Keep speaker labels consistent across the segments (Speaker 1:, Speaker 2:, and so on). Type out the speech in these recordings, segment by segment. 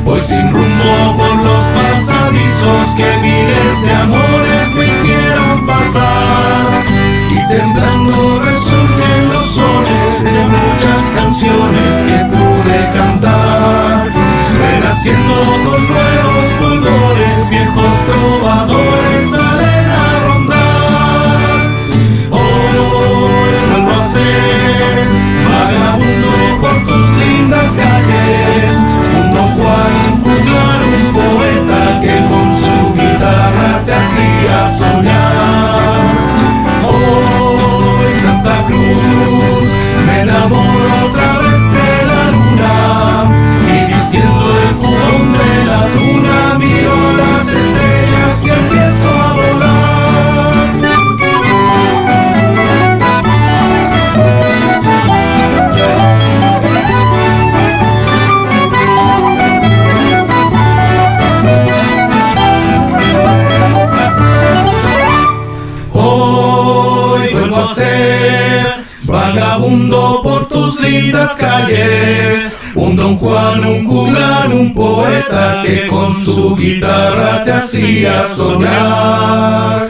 Speaker 1: Voy sin rumbo por los pasadizos que miles de amores me hicieron pasar, y temblando resurgen los sones de muchas canciones que pude cantar, renaciendo con nuevos colores, viejos trovadores salen a rondar. Hoy vuelvo a ser vagabundo por tus lindas calles, un Don Juan, un juglar, un poeta que con su guitarra te hacía soñar. Hoy Santa Cruz, me enamoro otra vez de la luna, y vistiendo el jubón de la tuna miro las estrellas y empiezo a volar. Hoy vuelvo a ser vagabundo por tus lindas calles, un Don Juan, un juglar, un poeta que con su guitarra te hacía soñar.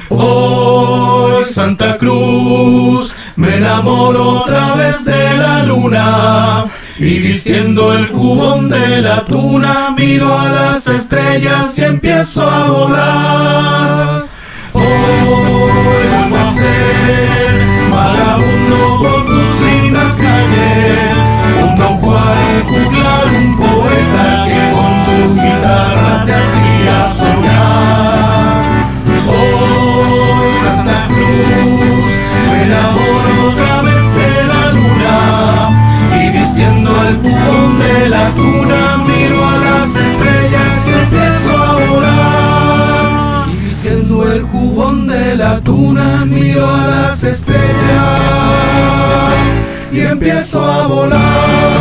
Speaker 1: Hoy Santa Cruz, me enamoro otra vez de la luna, y vistiendo el jubón de la tuna miro a las estrellas y empiezo a volar. Hoy vuelvo a ser vagabundo por tus lindas calles, un Don Juan, un juglar, un poeta que con su guitarra te hacía soñar. Hoy Santa Cruz, me enamoro otra vez de la luna, y vistiendo el jubón de la tuna miro a las estrellas y empiezo a volar. Y vistiendo el jubón de la tuna miro a las estrellas y empiezo a volar.